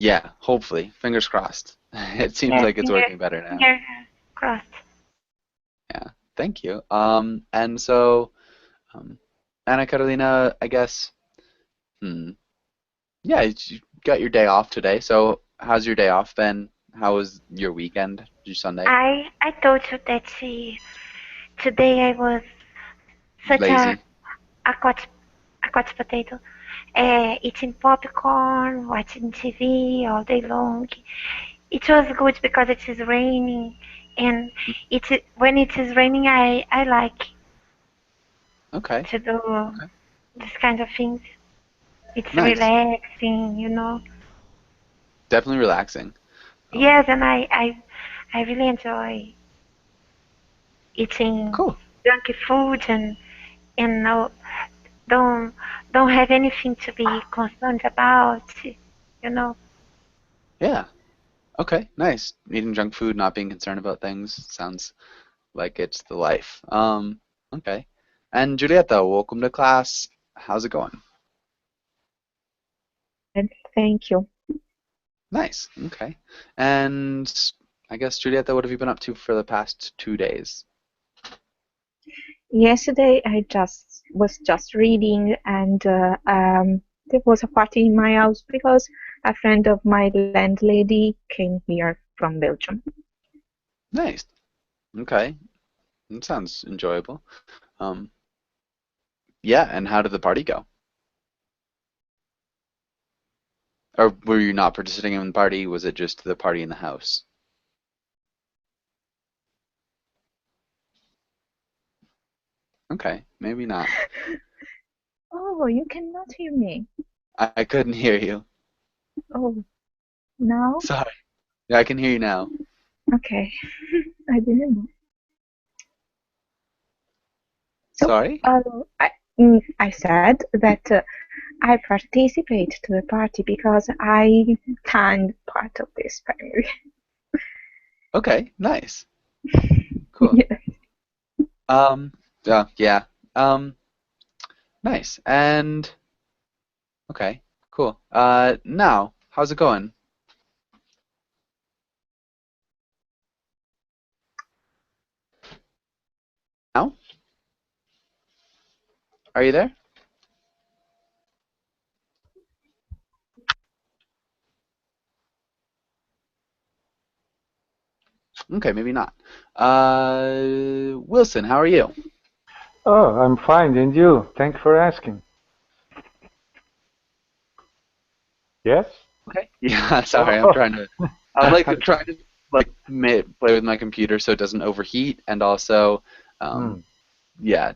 Yeah, hopefully. Fingers crossed. It seems Yes, like it's working better now. finger crossed. Yeah, thank you. And so, um, Anna Carolina, I guess, hmm, yeah, you got your day off today. So, how's your day off been? How was your weekend, your Sunday? I told you that today I was such Lazy. a couch potato, eating popcorn, watching TV all day long. It was good because it is raining, and when it is raining, I like Okay. to do Okay. this kind of things. It's Nice. relaxing. Definitely relaxing. Um, Yes, and I really enjoy eating cool. junky food and no, don't don't have anything to be concerned about. You know. Yeah. Okay. Nice. Eating junk food, not being concerned about things. Sounds like it's the life. Okay. And Julieta, welcome to class. How's it going? And thank you. Nice. Okay. And I guess Julieta, what have you been up to for the past 2 days? Yesterday I just reading and there was a party in my house because a friend of my landlady came here from Belgium. Nice. Okay. That sounds enjoyable. Um, yeah, and how did the party go? Or were you not participating in the party? Was it just the party in the house? Okay, maybe not. Oh, you cannot hear me. I couldn't hear you. Oh, now? Sorry. Yeah, I can hear you now. Okay, I didn't know. So, Sorry? uh, I, I said that I participate to the party because I kind part of this family. Okay, nice. Cool. Yeah. Yeah. Um, nice. And okay, cool. Now, how's it going? Now? Are you there? Okay, maybe not. Wilson, how are you? Oh, I'm fine, and you? Thanks for asking. Yes? Okay. Yeah, sorry, Oh, I'm like trying to like play with my computer so it doesn't overheat, and also, um, hmm. yeah,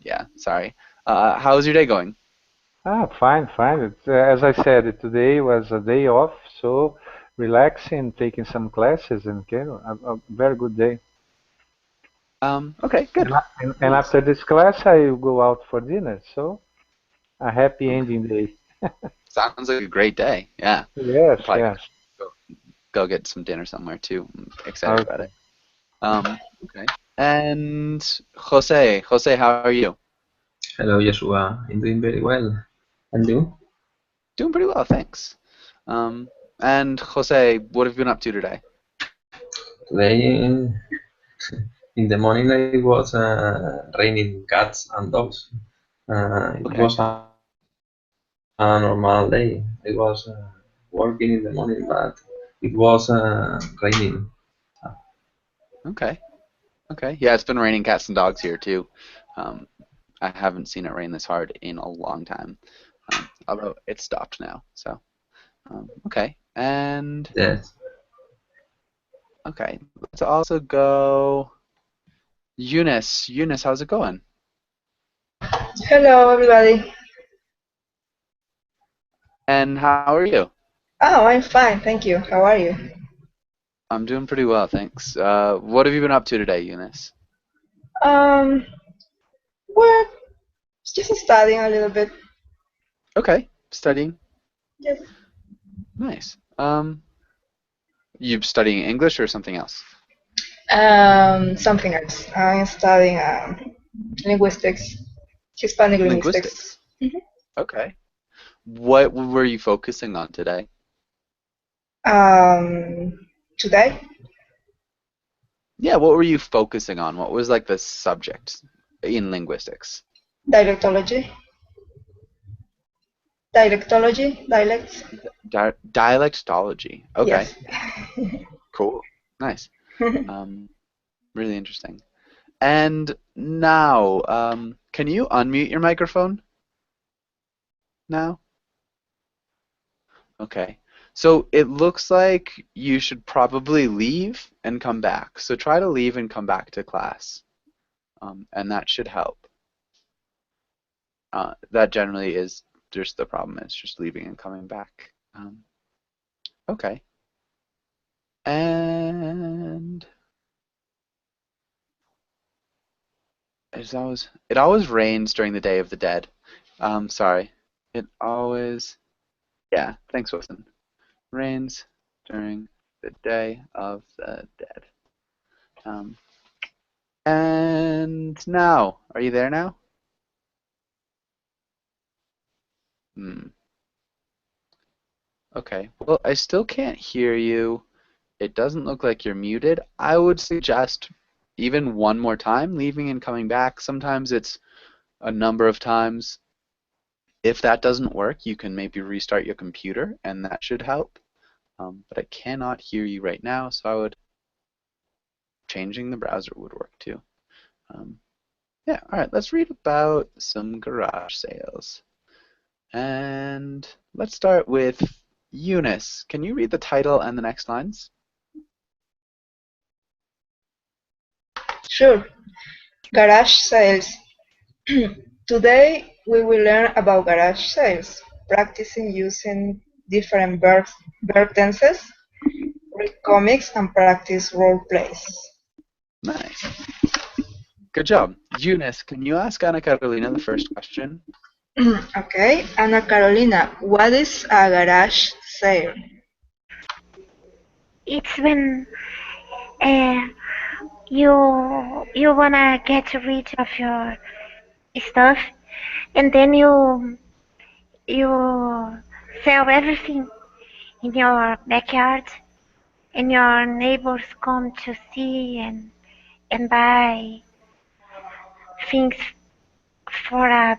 yeah, sorry. How was your day going? Fine, fine. As I said, today was a day off, so relaxing, taking some classes, and a very good day. Okay, good. And Nice. after this class, I will go out for dinner, so a happy Okay. ending day. Sounds like a great day. Yeah. Yes, I'm probably yes. gonna go get some dinner somewhere too. I'm excited about Okay. it. Okay. And Jose, how are you? Hello, Joshua. I'm doing very well. And you? Doing pretty well, thanks. And Jose, what have you been up to today? Today, in the morning, it was raining cats and dogs. It Okay. was a normal day. I was working in the morning, but it was raining. Okay. Okay. Yeah, it's been raining cats and dogs here too. Um, I haven't seen it rain this hard in a long time. Although it's stopped now. So, okay. And Yes. okay, let's also go Eunice. Eunice, how's it going? Hello, everybody. And how are you? Oh, I'm fine, thank you. How are you? I'm doing pretty well, thanks. What have you been up to today, Eunice? Um, well, just studying a little bit. Okay, studying. Yes. Nice. You studying English or something else? Something else. I'm studying linguistics, Hispanic linguistics. Linguistics. Okay. What were you focusing on today? Um, Today, Yeah, what were you focusing on? What was like the subject in linguistics? dialectology, dialects. Dialectology. Okay, Yes. cool. Nice. Um, really interesting. And now, can you unmute your microphone now? Okay. So it looks like you should probably leave and come back. So try to leave and come back to class, and that should help. That generally is just the problem. It's just leaving and coming back. Okay. And it always rains during the Day of the Dead. Sorry. It always, yeah, thanks, Wilson. Rains during the Day of the Dead. Um, and now, are you there now? Hmm. Okay. Well, I still can't hear you. It doesn't look like you're muted. I would suggest even one more time, leaving and coming back. Sometimes it's a number of times. If that doesn't work, you can maybe restart your computer, and that should help. But I cannot hear you right now, so I would changing the browser would work too. Um, yeah, all right, let's read about some garage sales. And let's start with Eunice. Can you read the title and the next lines? Sure. Garage sales. Today we will learn about garage sales, practicing using different verb tenses, read comics, and practice role plays. Nice. Good job. Eunice, can you ask Ana Carolina the first question? Okay, Ana Carolina, what is a garage sale? It's when uh, you wanna get rid of your stuff, and then you sell everything in your backyard, and your neighbors come to see and buy things for a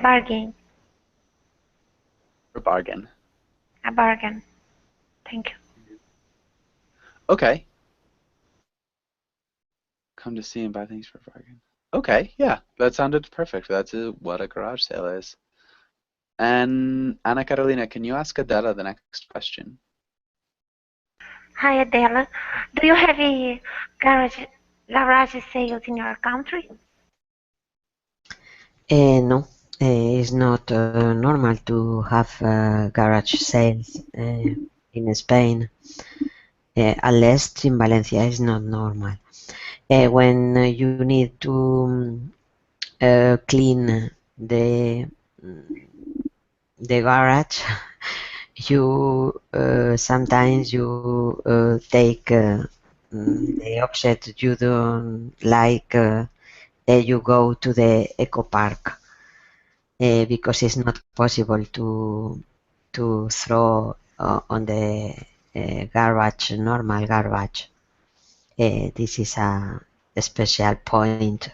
bargain. For bargain. A bargain. Thank you. Okay. Come to see and buy things for bargain. Okay, yeah, that sounded perfect. That's what a garage sale is. And Ana Carolina, can you ask Adela the next question? Hi Adela, do you have a garage sales in your country? No, it's not normal to have garage sales in Spain, unless in Valencia is not normal. When you need to clean the garage, you sometimes you take the object you don't like. You go to the eco park because it's not possible to throw on the normal garbage. This is a special point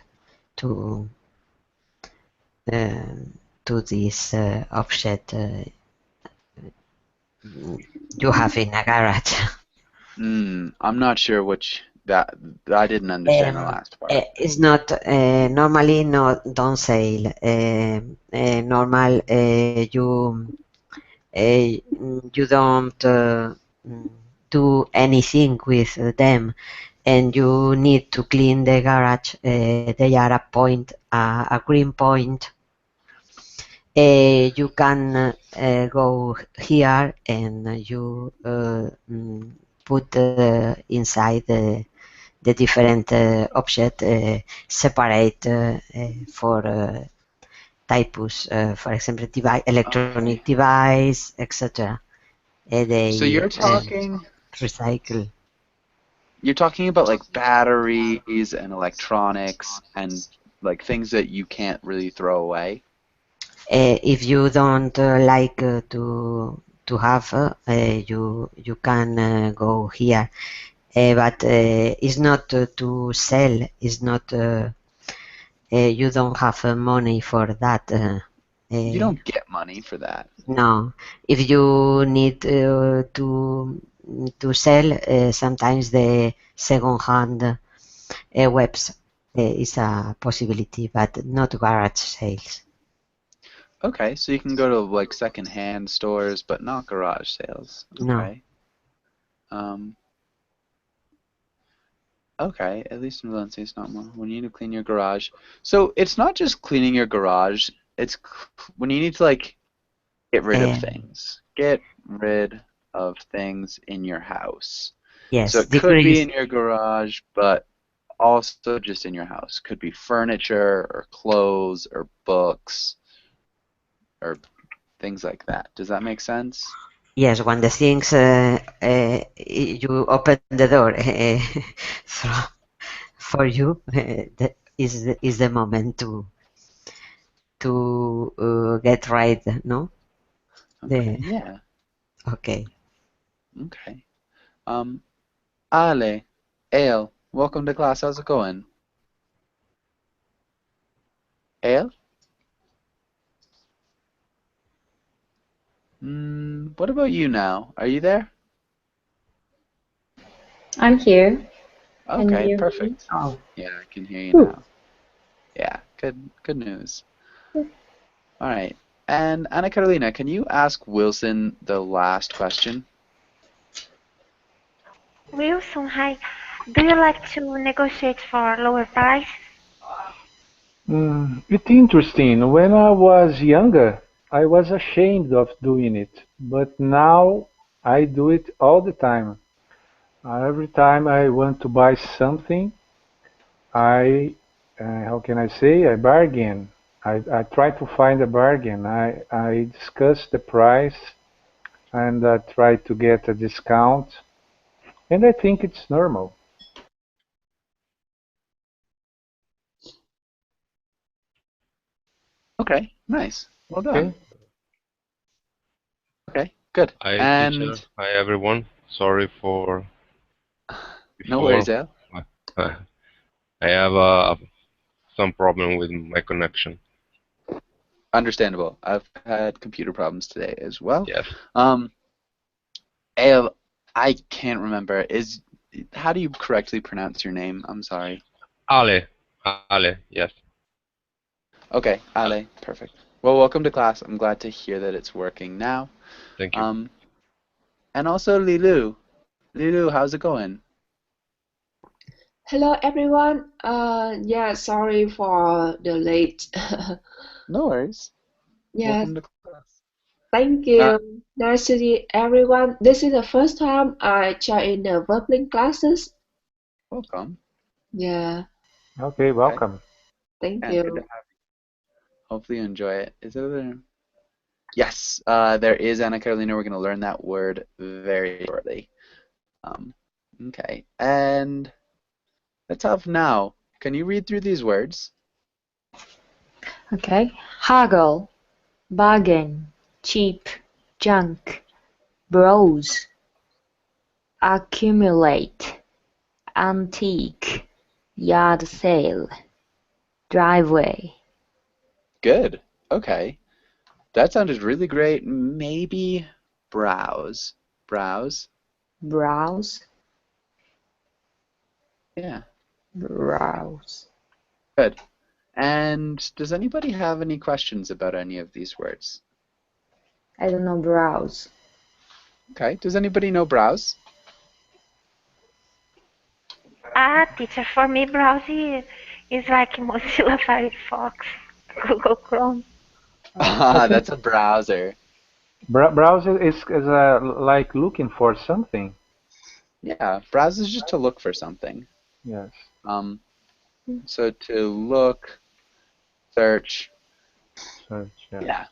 to uh, to this object you have in a garage. I'm not sure which that I didn't understand the last part. It's not normally not don't sale. Normal you don't do anything with them, and you need to clean the garage. They are a green point. You can go here and you put inside the different object separate for types, for example, Okay. electronic device, etc. So They recycle. you're talking about like batteries and electronics and like things that you can't really throw away. If you don't like to to have, you can go here. But it's not to sell. It's not. You don't have money for that. You don't get money for that. No. If you need to sell, sometimes the second-hand webs is a possibility, but not garage sales. Okay, so you can go to like second-hand stores, but not garage sales. No. Okay. Okay, at least in Valencia it's not more. When you need to clean your garage. So it's not just cleaning your garage, it's when you need to like get rid of things. Get rid of things in your house. Yes, So it could be decrease. in your garage, but also just in your house. Could be furniture or clothes or books or things like that. Does that make sense? Yes, when the things you open the door so for you, that is the moment to get right, no? Okay, yeah. Okay. Okay. Ale, Ale, welcome to class. How's it going? Ale? What about you now? Are you there? I'm here. Can Okay, you hear me? perfect. Oh. Yeah, I can hear you now. Yeah, good news. All right. And Ana Carolina, can you ask Wilson the last question? Wilson, hi. Do you like to negotiate for lower price? It's interesting. When I was younger, I was ashamed of doing it, but now I do it all the time. Every time I want to buy something, how can I say, I bargain. I try to find a bargain. I discuss the price and try to get a discount, and I think it's normal. Okay, nice. Well done. Okay. Okay, good. Hi, And teacher. Hi, everyone. Sorry for no before. worries, Ale. I have some problem with my connection. Understandable. I've had computer problems today as well. Yes. Ale, I can't remember. How do you correctly pronounce your name? I'm sorry. Ale. Ale. Yes. Okay, Ale. Perfect. Well, welcome to class. I'm glad to hear that it's working now. Thank you. And also Lilu. Lilu, how's it going? Hello everyone. Yeah, sorry for the late. No worries. Yes, Welcome to class. thank you. Nice to see everyone. This is the first time I join the verbling classes. Welcome. Yeah, Okay, welcome. thank Yeah, good to you. have you. Hopefully you enjoy it. Is it other? Yes, there is Ana Carolina. We're going to learn that word very shortly. Okay, and let's have now. Can you read through these words? Okay. Haggle, bargain, cheap, junk, browse, accumulate, antique, yard sale, driveway. Good. Okay. That sounded really great. Maybe browse. Browse? Browse, Yeah. browse. Good. And does anybody have any questions about any of these words? I don't know, browse. Okay. Does anybody know browse? Teacher, for me, browsing is like Mozilla Firefox, Google Chrome. Okay. That's a browser. Browser is like looking for something. Yeah, browse is just to look for something. Yes. So to look, search. Search. Yeah. Yeah.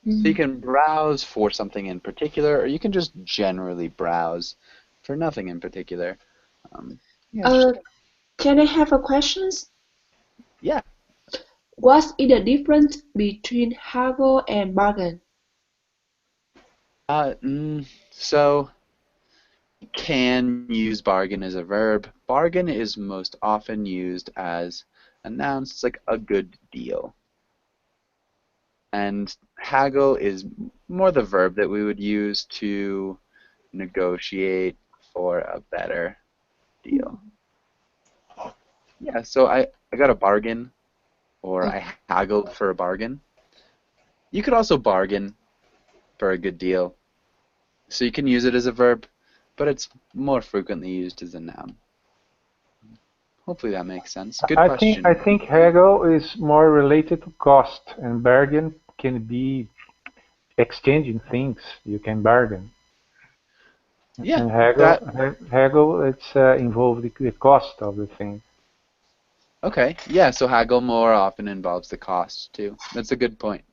So you can browse for something in particular, or you can just generally browse for nothing in particular. Yeah, it's just, Can I have a questions? yeah. What is the difference between haggle and bargain? So you can use bargain as a verb. Bargain is most often used as a noun. It's like a good deal. And haggle is more the verb that we would use to negotiate for a better deal. Yeah, so I got a bargain, or I haggled for a bargain. You could also bargain for a good deal. So you can use it as a verb, but it's more frequently used as a noun. Hopefully that makes sense. Good I question. think haggle is more related to cost, and bargain can be exchanging things. You can bargain. Yeah, And that haggle, it's involved the cost of the thing. okay. Yeah, so haggle more often involves the cost too. That's a good point.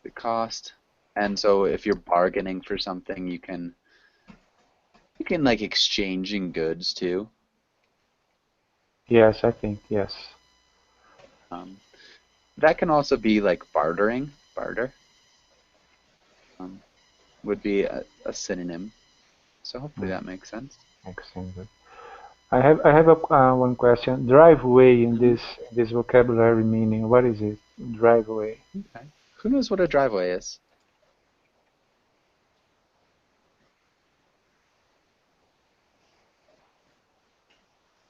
The cost. And so if you're bargaining for something, you can like exchanging goods too. Yes, I think, yes. Um, that can also be like bartering. Barter would be a synonym. So hopefully that makes sense. Excellent. I have one question. Driveway in Mhm. this vocabulary meaning. What is it? Driveway. Okay. Who knows what a driveway is?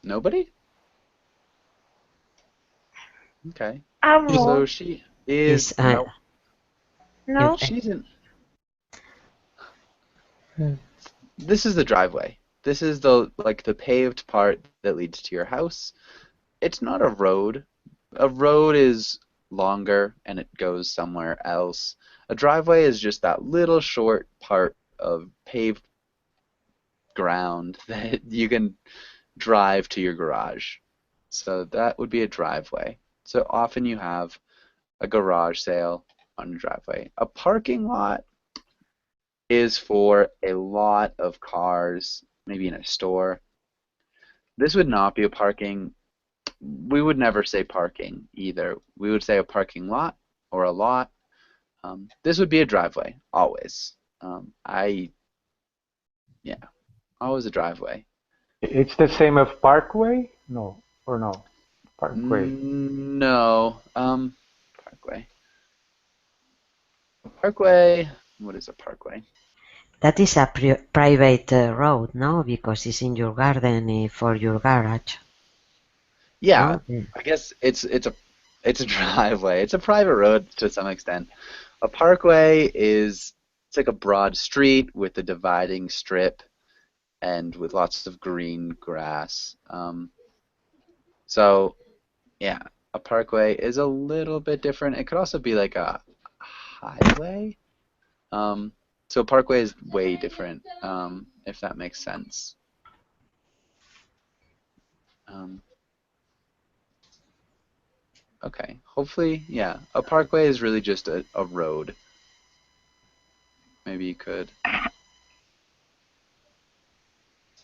Nobody? Okay. It So Almost. she is is No? she's in mm, this is the driveway. This is the paved part that leads to your house. It's not a road. A road is longer and it goes somewhere else. A driveway is just that little short part of paved ground that you can drive to your garage. So that would be a driveway. So often you have a garage sale on a driveway. A parking lot is for a lot of cars, maybe in a store. This would not be a parking. We would never say parking either. We would say a parking lot or a lot. This would be a driveway, always. Yeah, always a driveway. It's the same as parkway? No, or no? Parkway. No, parkway. Parkway, what is a parkway? that is a private road, no? Because it's in your garden for your garage, Yeah, no? Mm. I guess it's a driveway. It's a private road to some extent. A parkway is it's like a broad street with a dividing strip and with lots of green grass. So yeah, a parkway is a little bit different. It could also be like a highway. Um, so parkway is way different, if that makes sense. Um, okay, hopefully, yeah. A parkway is really just a road. Maybe you could.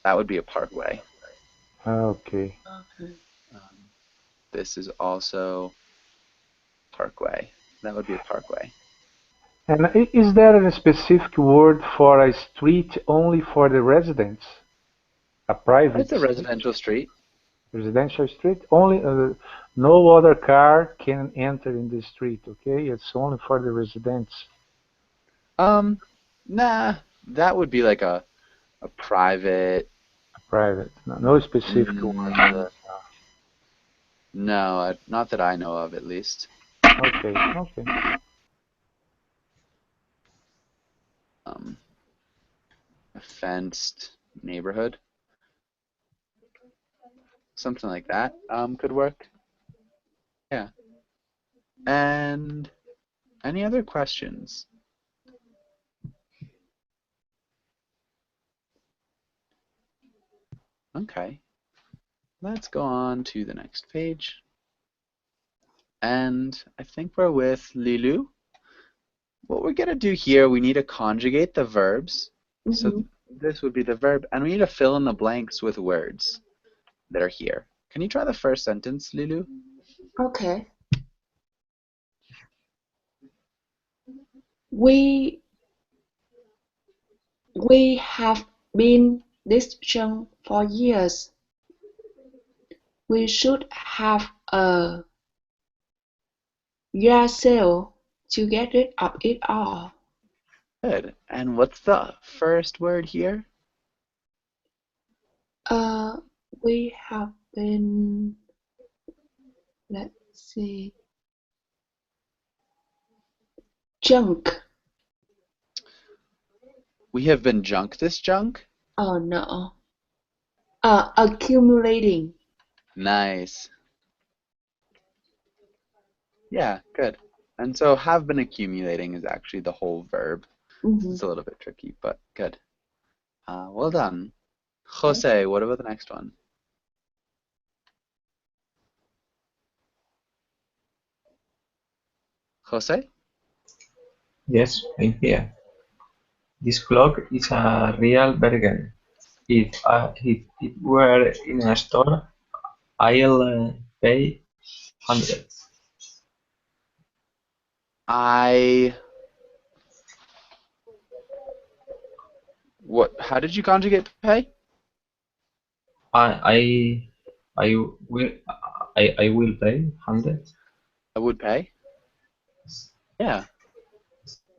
That would be a parkway. Okay. Um, this is also parkway. That would be a parkway. And is there a specific word for a street only for the residents? A private It's a street? residential street. Residential street? Only no other car can enter in the street, okay? It's only for the residents. Um, nah, that would be like a private. Private. No, no specific word for Mm, that. no, not that I know of, at least. Okay, okay. Um, a fenced neighborhood, something like that. Could work. Yeah. And any other questions? Okay. Let's go on to the next page. And I think we're with Lilu. What we're going to do here, we need to conjugate the verbs. So this would be the verb, and we need to fill in the blanks with words that are here. Can you try the first sentence, Lilu? Okay. We have been disjunct for years. We should have a yard sale to get rid of it all. Good. And what's the first word here? We have been, let's see, junk. We have been junk this junk? Oh no. Accumulating. Nice. Yeah, good. And so have been accumulating is actually the whole verb. It's a little bit tricky, but good. Well done. Jose, what about the next one? Jose? Yes, I'm here. This clock is a real bargain. If it were in a store, I'll pay hundreds. How did you conjugate pay? I will I will pay hundreds. I would pay? Yeah.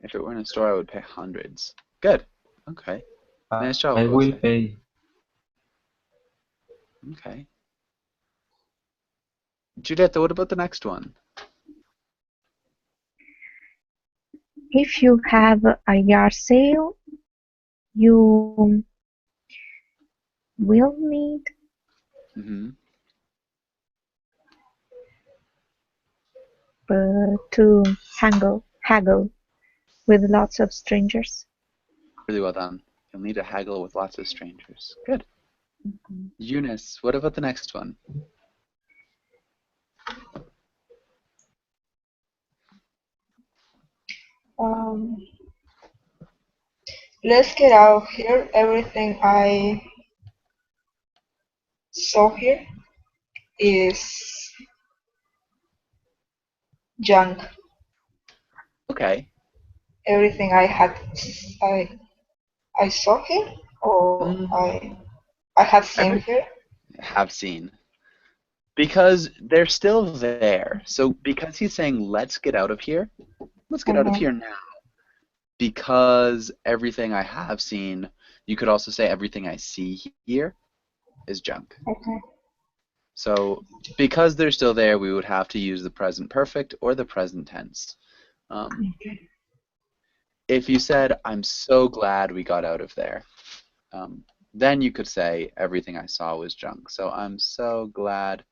If it were in a store, I would pay hundreds. Good. Okay. Nice job, I will Jose. pay. Okay. Giulietta, what about the next one? If you have a yard sale, you will need to haggle with lots of strangers. Really well done. You'll need to haggle with lots of strangers. Good. Eunice, what about the next one? Let's get out here. Everything I saw here is junk. Okay. Everything I saw here, or I have seen here. Have seen. Because they're still there. So because he's saying, let's get out of here, let's get out of here now. Because everything I have seen, you could also say everything I see here is junk. Okay. So because they're still there, we would have to use the present perfect or the present tense. If you said, I'm so glad we got out of there, then you could say everything I saw was junk. So I'm so glad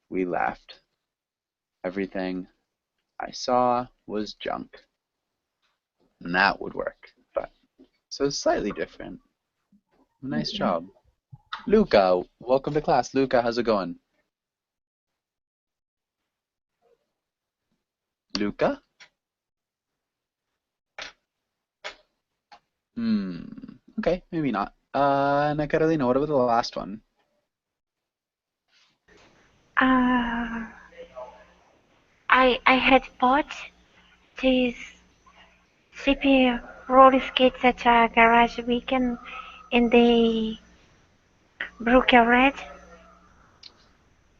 we left. Everything I saw was junk. And that would work. But so it's slightly different. Nice job. Luca, welcome to class. Luca, how's it going? Luca? Okay, maybe not. Ana Carolina, what about the last one? I had bought these CP roller skates at a garage weekend, and they broke already.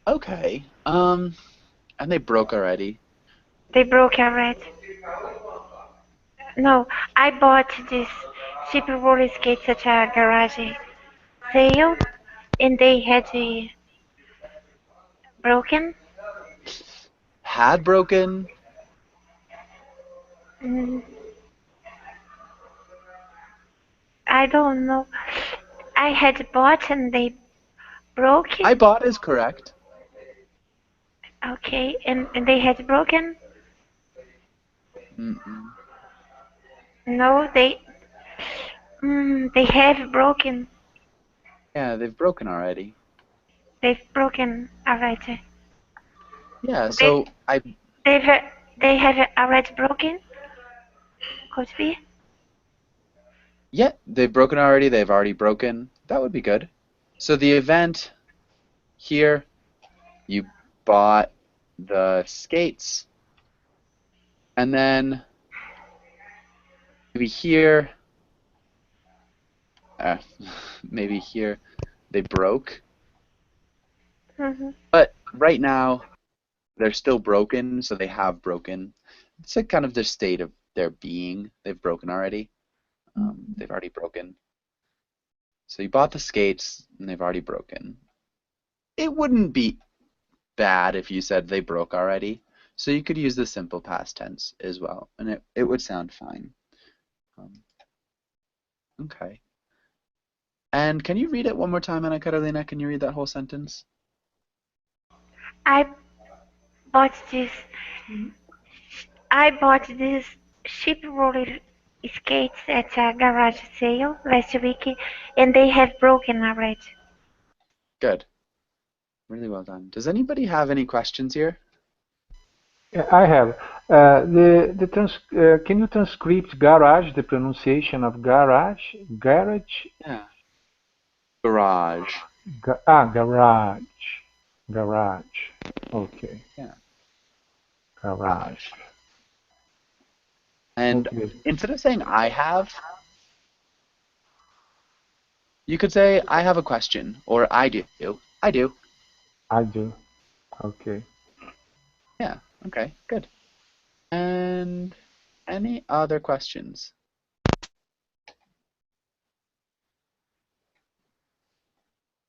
Okay. And they broke already. They broke already. No, I bought these CP roller skates at a garage sale, and they had broken. Had broken? I don't know. I had bought and they broke. I bought is correct. Okay, and they had broken? No, they have broken. Yeah, they've broken already. They've broken already. Yeah, so They have already broken? Could be. Yeah, they've broken already. They've already broken. That would be good. So the event here, you bought the skates, and then here, uh, maybe here they broke. But right now they're still broken, so they have broken. It's like kind of the state of their being. They've broken already. They've already broken. So you bought the skates and they've already broken. It wouldn't be bad if you said they broke already. So you could use the simple past tense as well, and it would sound fine. Okay. And can you read it one more time, Ana Carolina? Can you read that whole sentence? I bought this. I bought these cheap roller skates at a garage sale last week, and they have broken already. Good. Really well done. Does anybody have any questions here? Yeah, I have. Can you transcript garage, the pronunciation of garage? Garage? Yeah. Garage. Garage. Garage. Okay. Yeah. Garage. And Okay. instead of saying I have, you could say I have a question or I do. I do. I do. Okay. Yeah. Okay. Good. And any other questions?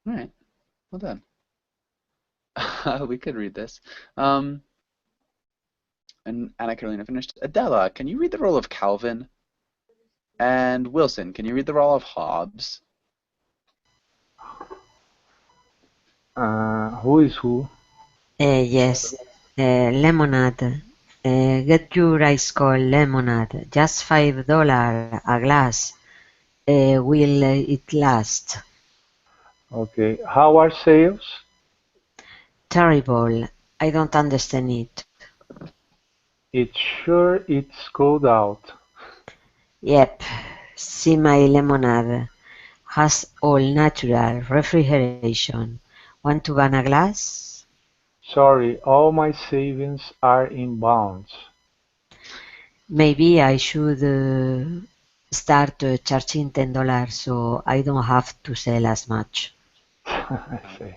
All right. Well done. We could read this. And Anna Carolina finished. Adela, can you read the role of Calvin? And Wilson, can you read the role of Hobbes? Who is who? Yes. Lemonade. Get your ice cold lemonade. Just $5 a glass. Will it last? Okay. How are sales? Terrible. I don't understand it. It's cold out. Yep. See my lemonade. Has all natural refrigeration. Want to ban a glass? Sorry, all my savings are in bonds. Maybe I should start charging $10 so I don't have to sell as much. I see.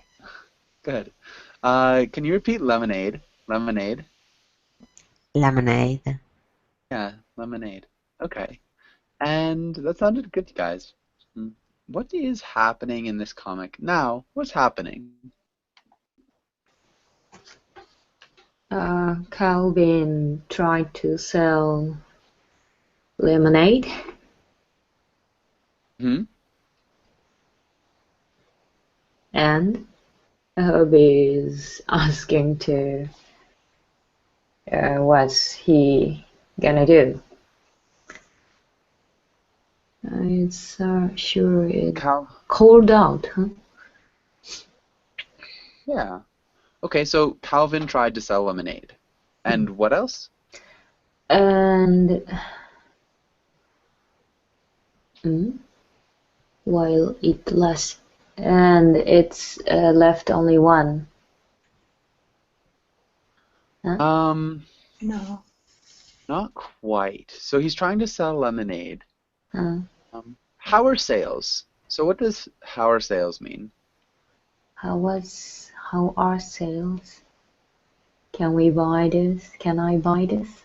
Good. Can you repeat lemonade? Lemonade. Lemonade. Yeah, lemonade. Okay. And that sounded good, guys. What is happening in this comic now? What's happening? Calvin tried to sell lemonade. Hmm? And Herbie is asking to what's he gonna do. It's sure it's cold out, huh? Yeah. Okay, so Calvin tried to sell lemonade. And what else? And while it lasts, and it's left only one. Huh? No. Not quite. So he's trying to sell lemonade. How are sales? So what does how are sales mean? How are sales? Can we buy this? Can I buy this?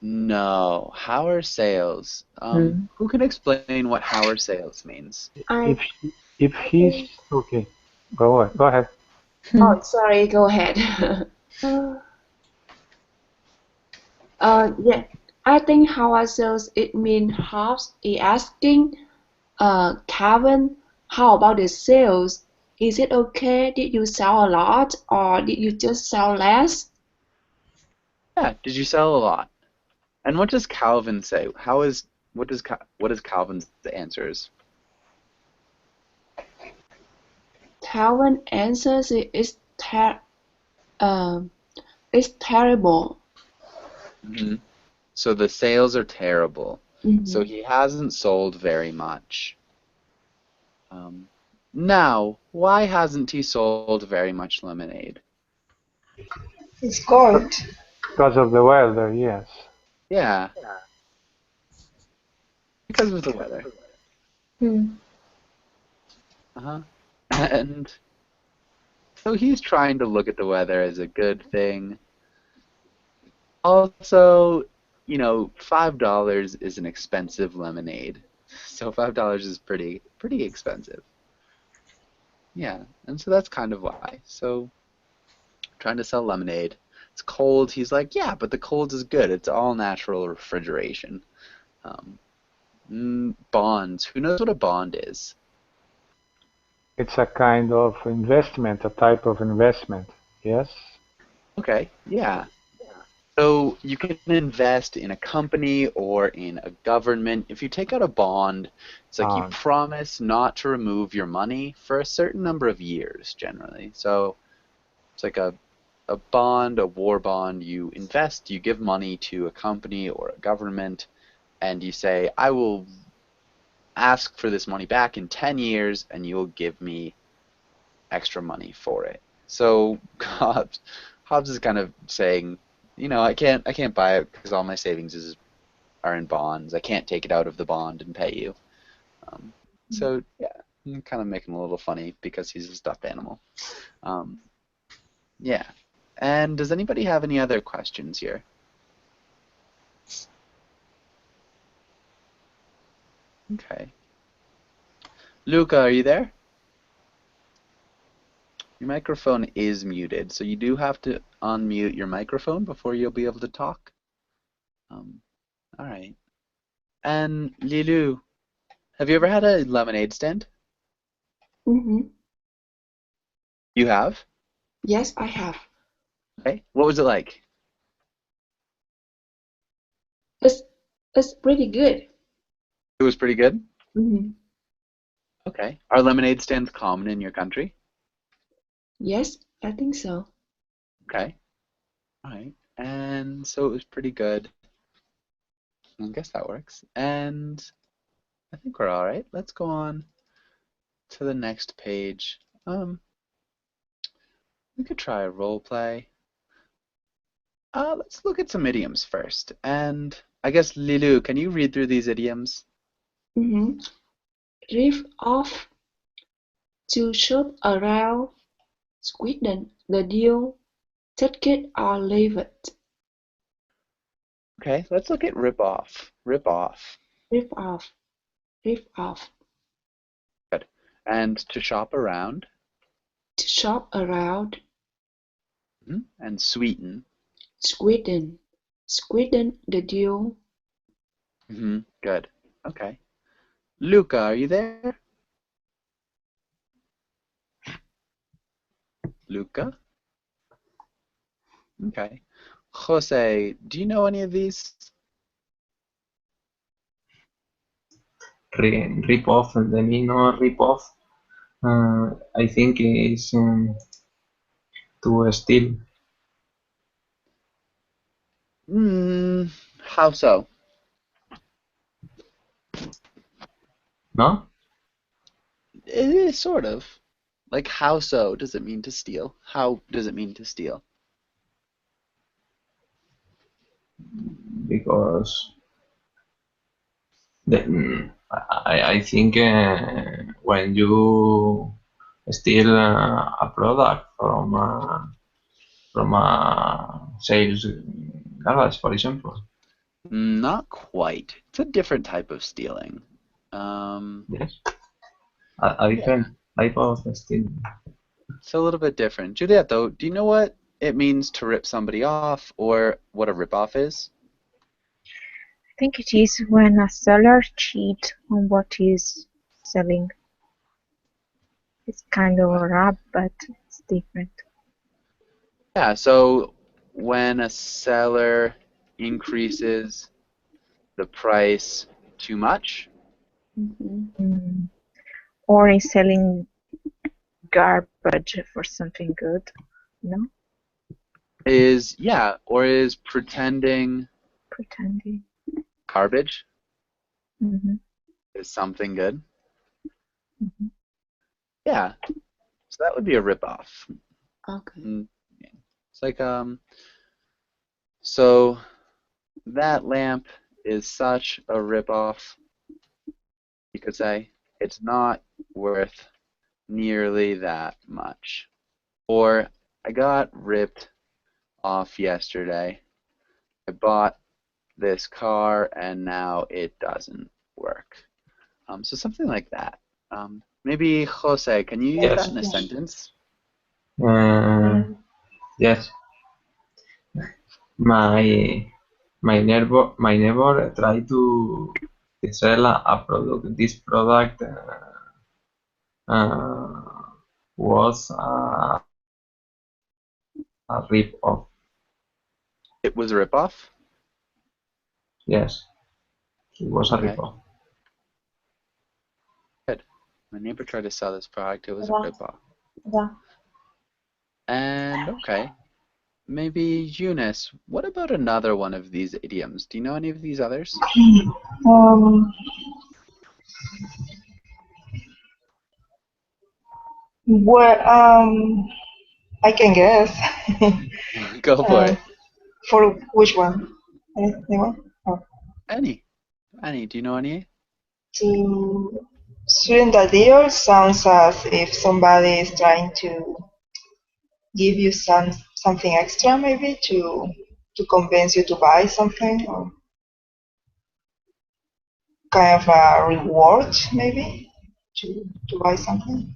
No. How are sales? Who can explain what how are sales means? If he's okay, go ahead. Oh, sorry, go ahead. Yeah, I think how ourselves it means Hobbs is asking Calvin, how about the sales? Is it okay? Did you sell a lot or did you just sell less? Yeah, did you sell a lot? And what does Calvin say? What does Calvin's answers? Calvin answers it's terrible. So the sales are terrible. So he hasn't sold very much. Now, why hasn't he sold very much lemonade? It's cold. Because of the weather, yes. Yeah. because of the weather. Hmm. Uh-huh. And so he's trying to look at the weather as a good thing. Also, $5 is an expensive lemonade. So $5 is pretty expensive. Yeah, and so that's kind of why. So trying to sell lemonade. It's cold. He's like, yeah, but the cold is good. It's all natural refrigeration. Um, bonds. Who knows what a bond is? It's a kind of investment, a type of investment. Yes? Okay, yeah. So you can invest in a company or in a government. If you take out a bond, it's like you Bond. promise not to remove your money for a certain number of years, generally. So it's like a bond, a war bond. You invest, you give money to a company or a government, and you say, I will ask for this money back in 10 years, and you'll give me extra money for it. So Hobbes is kind of saying, I can't buy it because all my savings are in bonds. I can't take it out of the bond and pay you. So yeah, I'm kind of making a little funny because he's a stuffed animal. Um, yeah. And does anybody have any other questions here? Okay. Luca, are you there? Your microphone is muted, so you do have to unmute your microphone before you'll be able to talk. All right. And Lilu, have you ever had a lemonade stand? Mm-hmm. You have? Yes, I have. Okay. What was it like? It's it's pretty good. It was pretty good? Mm-hmm. Okay. Are lemonade stands common in your country? Yes, I think so. Okay. All right. And so it was pretty good. I guess that works. And I think we're all right. Let's go on to the next page. We could try a role play. Let's look at some idioms first. And I guess Lilu, can you read through these idioms? Mm-hmm. Riff off, to shop around, sweeten the deal, take it or leave it. Okay, let's look at rip off. Rip off. Riff off, riff off. Good. And to shop around. To shop around, And sweeten. sweeten, sweeten the deal. Good. Okay. Luca, are you there? Luca? Okay. Jose, do you know any of these? Rip off, the meaning of rip off, I think is to steal. How so? No? It is sort of. Like, how so does it mean to steal? How does it mean to steal? Because I think when you steal a product from a sales garage, for example. Not quite. It's a different type of stealing. Yes, a Yeah, different type of stealing. it's a little bit different. Juliet, though, do you know what it means to rip somebody off or what a rip-off is? I think it is when a seller cheats on what he's selling. It's kind of a rap, but it's different. Yeah, so when a seller increases the price too much, Or is selling garbage for something good, no? or is pretending Pretending. garbage Mm-hmm. is something good. Mm-hmm. Yeah, so that would be a rip-off. Okay. It's like, so that lamp is such a rip-off. You could say it's not worth nearly that much. Or I got ripped off yesterday. I bought this car and now it doesn't work. So something like that. Maybe Jose, can you use that Yes. in a sentence? Yes. My neighbor tried to sell a product. This product uh, was a rip off. It was a ripoff? Yes, it was a rip Okay, off. good. My neighbor tried to sell this product. It was a Yeah. ripoff. Yeah. And okay, maybe Eunice, what about another one of these idioms? Do you know any of these others? Um, well, I can guess. Go for uh, it. for which one? Anyone? Oh. Any. Do you know any? To sweeten the deal sounds as if somebody is trying to give you something extra, maybe to convince you to buy something, or kind of a reward, maybe to buy something.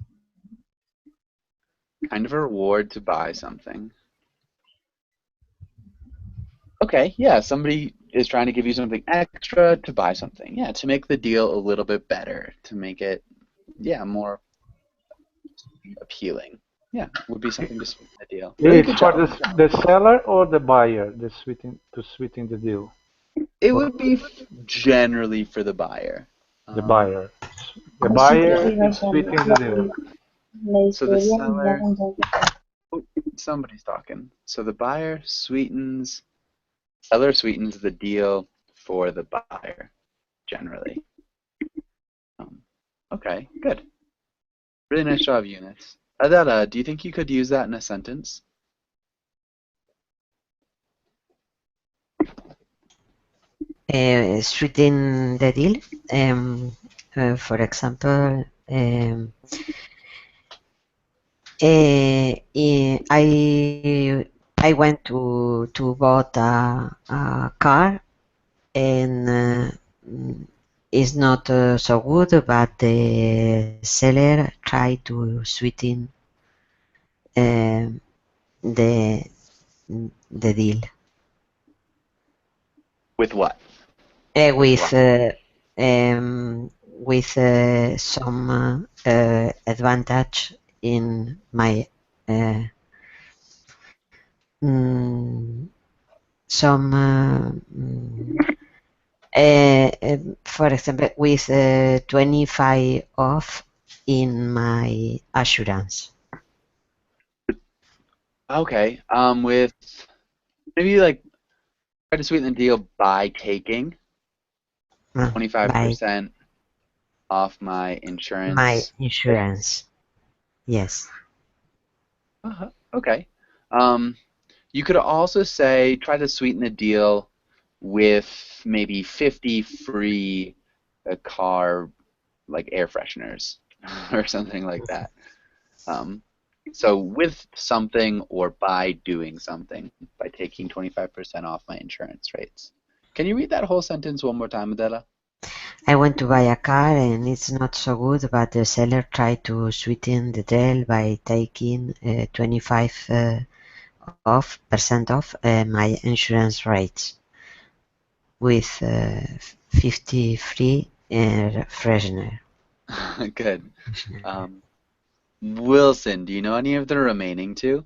Kind of a reward to buy something. Okay, yeah, somebody is trying to give you something extra to buy something. Yeah, to make the deal a little bit better, to make it, yeah, more appealing. Yeah, would be something to sweeten the deal. Really It's good for job. the seller or the buyer, to sweeten the deal. It Or would be generally for the buyer. the Um, buyer. The yeah. buyer is sweetening the deal. So the seller, oh, somebody's talking. So the buyer sweetens, seller sweetens the deal for the buyer, generally. Um, okay, good. Really nice job, Eunice. Adela, do you think you could use that in a sentence? Sweeten the deal. For example, I went to bought a car and it's not so good, but the seller tried to sweeten the deal With what? With with what? some advantage in my uh, mm, some for example with 25 off in my assurance. Okay. With maybe like try to sweeten the deal by taking By 25% off my my insurance rates. insurance. Yes. Okay. Um, you could also say try to sweeten the deal with maybe 50 free car like air fresheners or something like that. Um, so with something or by doing something, by taking 25% off my insurance rates. Can you read that whole sentence one more time, Adela? I went to buy a car and it's not so good, but the seller tried to sweeten the deal by taking 25 percent off my insurance rates with 50 free freshener. Good. Um, Wilson, do you know any of the remaining two?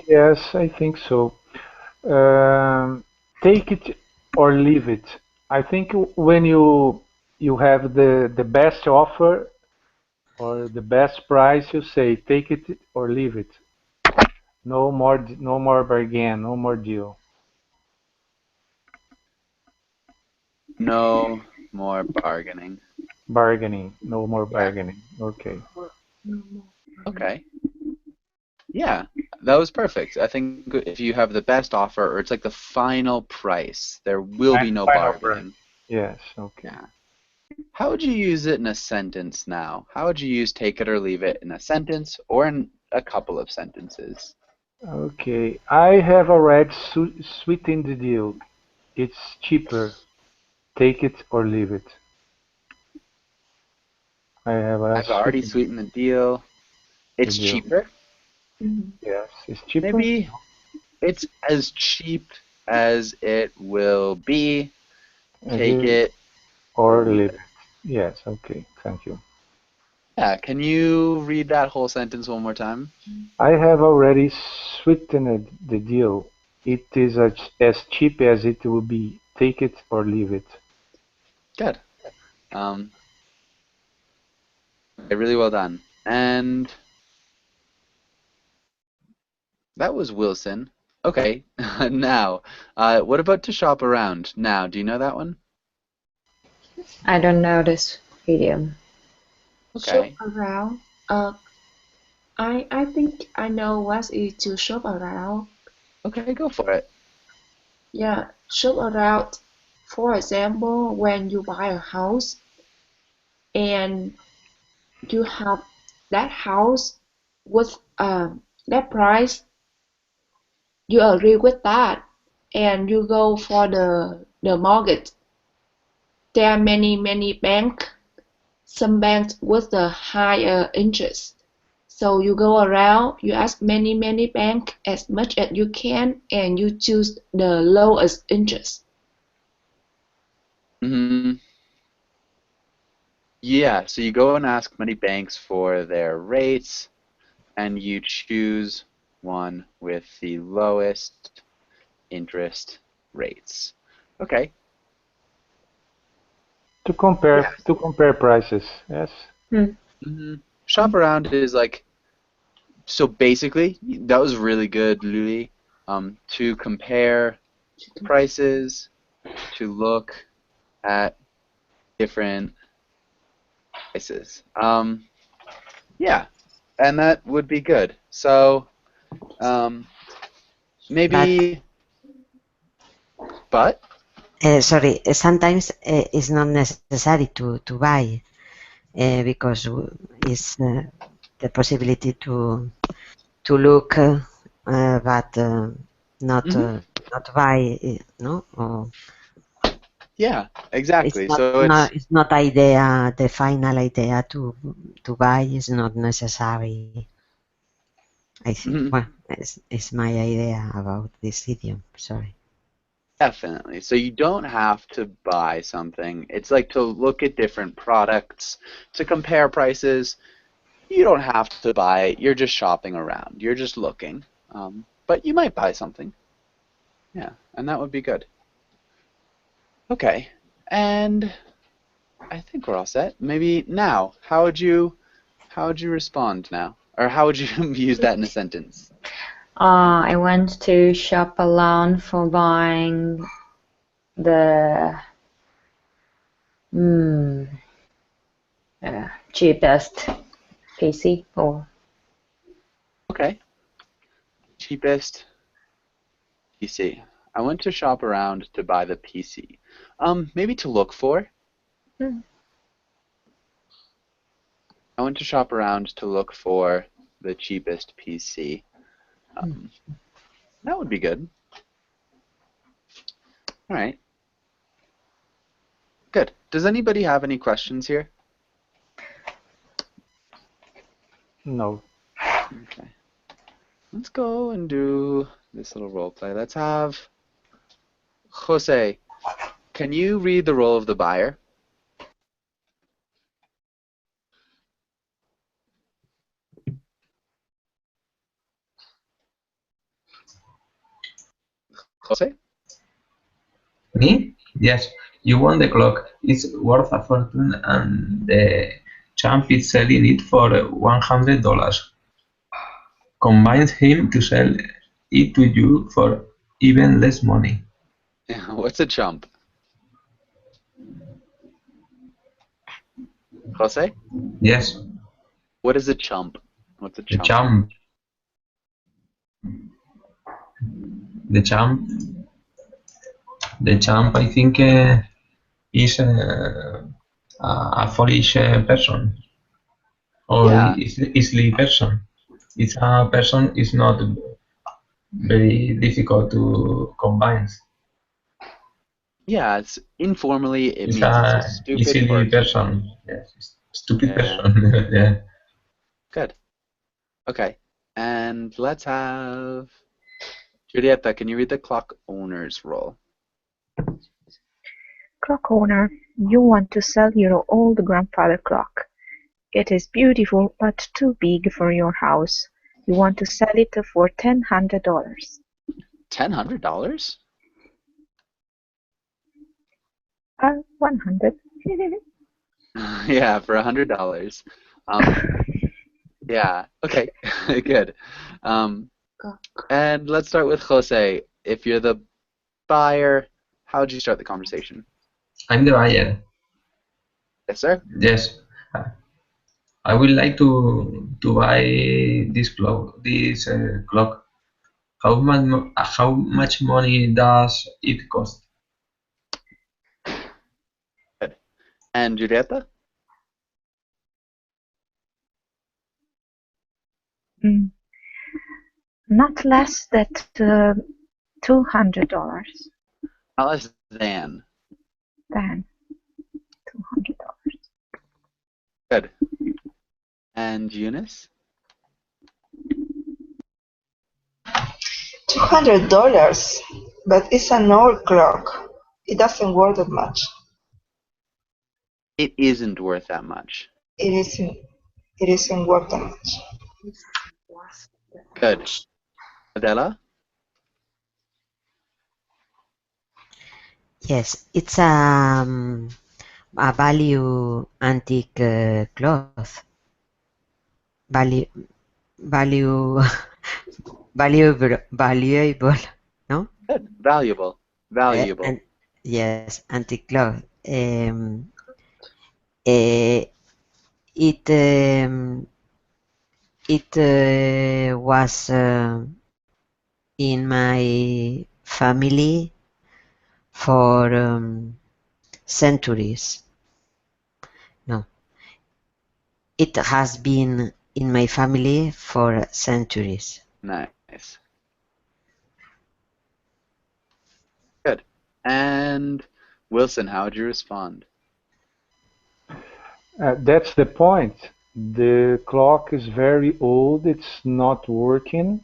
Yes, I think so. Um, Take it or leave it. I think when you have the best offer or the best price, you say take it or leave it. No more bargain, no more deal. No more bargaining. Bargaining, no more Yeah. bargaining. Okay. Okay. Yeah, that was perfect. I think if you have the best offer or it's like the final price, there will be no Final price. bargaining. Yes, okay. Yeah. How would you use it in a sentence now? How would you use take it or leave it in a sentence or in a couple of sentences? Okay, I have already sweetened the deal. It's cheaper. Take it or leave it. I have I've already sweetened sweetened the deal. the It's deal. cheaper. Yes, it's cheaper. Maybe it's as cheap as it will be. As Take it it or or leave leave it. it. Yes, okay, thank you. Yeah, can you read that whole sentence one more time? I have already sweetened the deal. It is as cheap as it will be. Take it or leave it. Good. Um, really well done. And that was Wilson. Okay, now, what about to shop around? Now, do you know that one? I don't know this idiom. Shop Okay. around. I think I know what is to shop around. Okay, go for it. Yeah, shop around. For example, when you buy a house and you have that house with that price, you agree with that, and you go for the mortgage. There are many banks. Some banks with the higher interest. So you go around, you ask many banks as much as you can, and you choose the lowest interest. Hmm. Yeah, so you go and ask many banks for their rates, and you choose one with the lowest interest rates. Okay. Yeah. To compare prices. Yes. Shop around is like, so basically, that was really good, Luli. To compare prices, to look at different prices. Yeah, and that would be good. So, um, But maybe, but sorry, sometimes it's not necessary to buy because it's the possibility to look, but not mhm, not buy. No, or yeah, exactly. So it's not idea. The final idea to buy is not necessary. I think. mhm, Well, it's my idea about this idiom. Sorry. definitely. So you don't have to buy something. It's like to look at different products, to compare prices. You don't have to buy it. You're just shopping around. You're just looking. But you might buy something. Yeah, and that would be good. Okay, and I think we're all set. Maybe now, how would you respond now? Or how would you use that in a sentence? I went to shop alone for buying the mm, cheapest PC or Okay, cheapest PC. I went to shop around to buy the PC. Maybe to look for. I went to shop around to look for the cheapest PC. Um, that would be good. All right, good. Does anybody have any questions here? No. Okay. Let's go and do this little role play. Let's have Jose. Can you read the role of the buyer? Jose? Me? Yes. You won the clock. It's worth a fortune, and the champ is selling it for $100. Convince him to sell it to you for even less money. What's a chump? Jose? Yes, What is a chump? What's a the chump? champ, the champ, the champ. I think is a foolish person or Yeah, easily person. It's a person is not very difficult to combine. yeah. It's informally it It's means it's a a stupid easily person. person. Yes, stupid Yeah, person. Yeah. good. Okay, and let's have Julieta. Can you read the clock owner's role? Clock owner, you want to sell your old grandfather clock. It is beautiful but too big for your house. You want to sell it for $1,000. $1,000? 100. Yeah, for $100. Um, yeah. Okay, good. Um, and let's start with Jose. If you're the buyer, how would you start the conversation? I'm the buyer. Yes, sir. Yes. I would like to buy this clock. This clock. How much money does it cost? Good. And Julieta? Mm, Not less than $200. Not less than. Then $200. Good. And Eunice? $200, but it's an old clock. It doesn't worth that much. It isn't worth that much. It isn't. It isn't worth that much. Good. Adela? Yes, it's a value antique cloth. Value, value, valuable, no? Good. Valuable. Valuable. And yes, antique cloth. Eh, it was in my family for centuries. No, it has been in my family for centuries. Nice. Good. And Wilson, how would you respond? That's the point. The clock is very old, it's not working,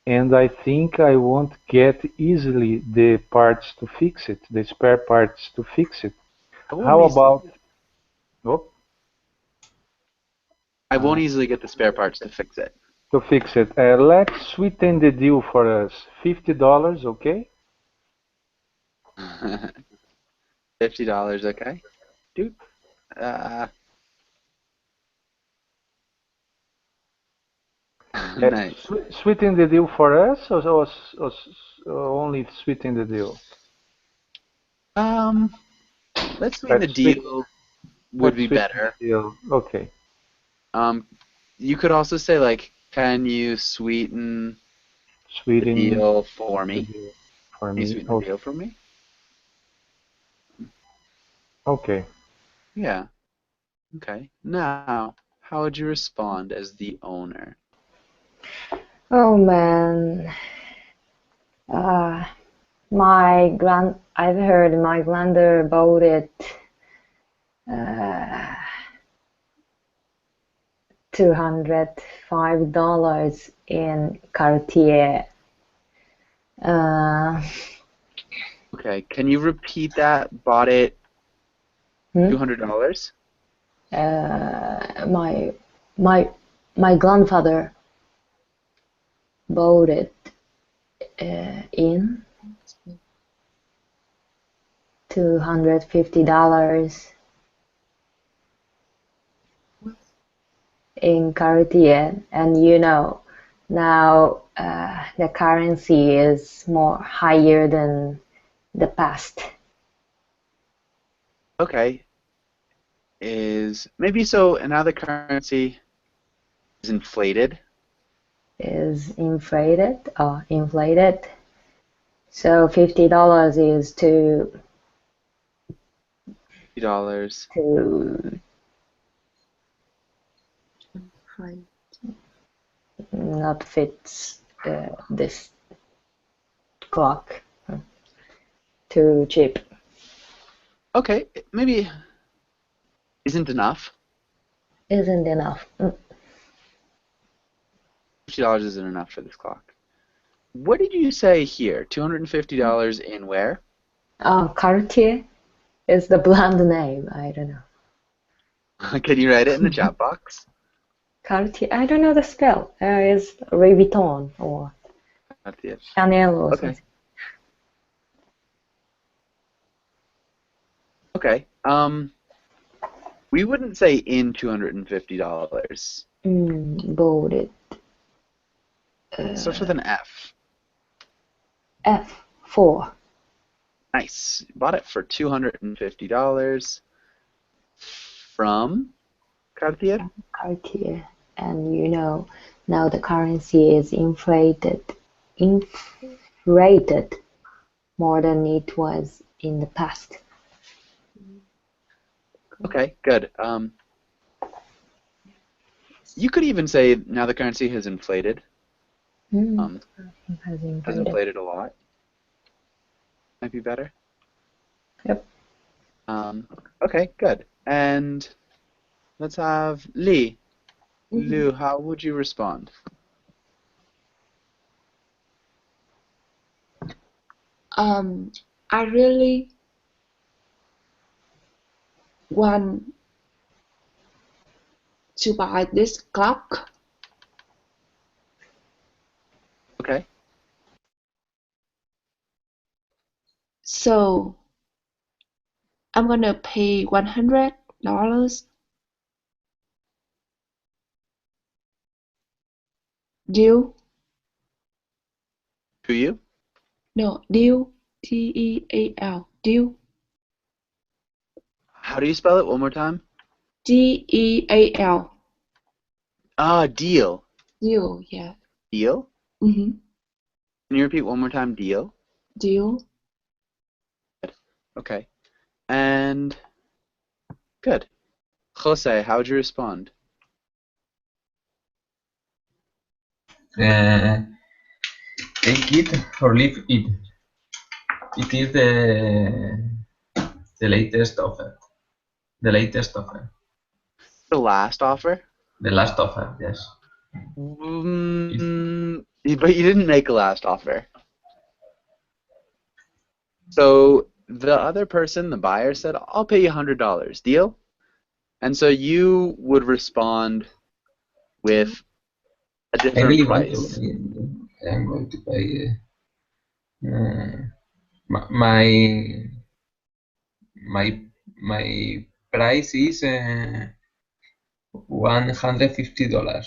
and I think I won't get easily the parts to fix it, the spare parts to fix it. I won't How easily about, oh, I won't uh, easily get the spare parts to fix it. to fix it? Let's sweeten the deal for us. $50, okay? $50, okay? Dude. Uh, nice. Sweeten the deal for us, or only sweeten the deal? Um, let's sweeten the Let's sweet, deal would let's be sweeten better. the deal. Okay. Um, you could also say like, can you sweeten the Sweeten deal for the me? deal for Can you me. sweeten the Okay. deal for me? Okay. Yeah. Okay. Now, how would you respond as the owner? Oh man, uh, I've heard my granddaughter bought it uh, $205 in Cartier. Uh, Okay. Can you repeat that? Bought it hmm? $200? My my my grandfather bought it in $250 in Cartier, and now the currency is more higher than the past. Okay. Is maybe so now the currency is inflated. Is inflated. So $50 is too $250 to not fit this clock. Too cheap. Okay, maybe isn't enough. Isn't enough. $50 isn't enough for this clock. What did you say here? $250 in where? Cartier is the brand name. I don't know. Can you write it in the chat box? Cartier. I don't know the spell. Is Louis Vuitton or Cartier. Chanel or Okay. something. Okay. We wouldn't say in $250. Bolded. It starts with an F. F4. Nice. Bought it for $250 from Cartier. Cartier. And you know, now the currency is inflated more than it was in the past. Okay, good. You could even say now the currency has inflated. Has Has inflated a lot. Might be better. Yep. Okay, good. And let's have Lee. Lu, how would you respond? I really want to buy this clock. Okay. So I'm gonna pay $100. Deal? To you? No, deal. T-E-A-L. Deal. How do you spell it one more time? D-E-A-L. Deal. Deal, yeah. Deal? Mm-hmm. Can you repeat one more time? Deal? Deal. Okay. And good. Jose, how would you respond? Take it or leave it. It is the latest offer. The latest offer. The last offer? The last offer, yes. But you didn't make a last offer. So the other person, the buyer, said, I'll pay you $100. Deal? And so you would respond with a I different really price. want to. I'm going to pay my price is $150.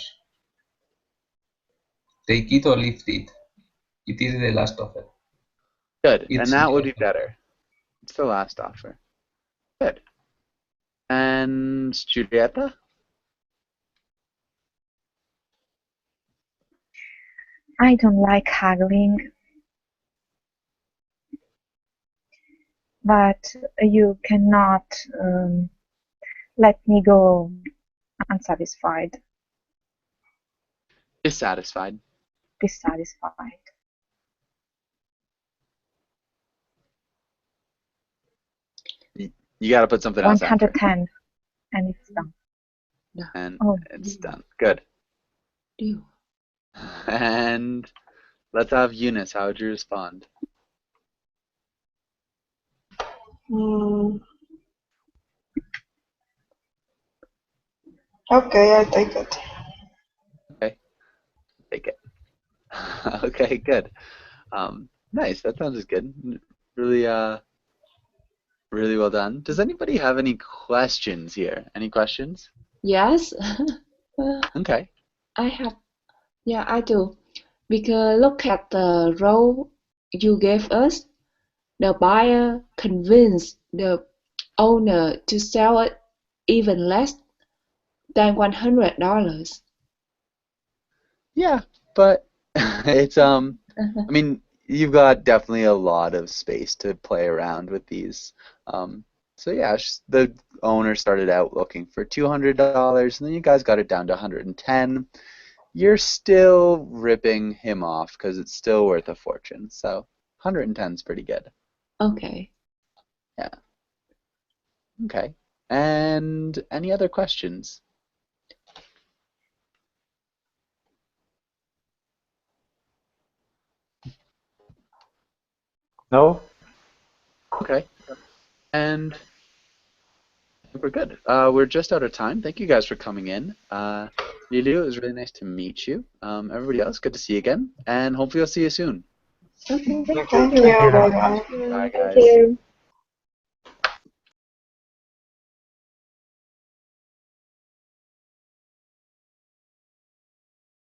Take it or leave it. It is the last offer. Good. It's And that the would be offer. better. It's the last offer. Good. And Julieta? I don't like haggling, but you cannot let me go unsatisfied, Dissatisfied. dissatisfied. You got to put something else after. 110, and it's done. And Oh. it's done. Good. Deal. And let's have Eunice. How would you respond? Okay, I'll take it. Okay. Take it. Okay, good. Nice. That sounds good. Really, really well done. Does anybody have any questions here? Any questions? Yes. Okay. I have. Yeah, I do. Because look at the row you gave us. The buyer convinced the owner to sell it even less than $100. Yeah, but it's I mean, you've got definitely a lot of space to play around with these. So yeah, the owner started out looking for $200, and then you guys got it down to 110. You're still ripping him off because it's still worth a fortune. So 110 is pretty good. Okay. Yeah. Okay. And any other questions? No? Okay. And I think we're good. We're just out of time. Thank you guys for coming in. Liliu, it was really nice to meet you. Everybody else, good to see you again. And hopefully I'll see you soon. Okay. Thank you. Bye bye. Bye, Thank guys. you.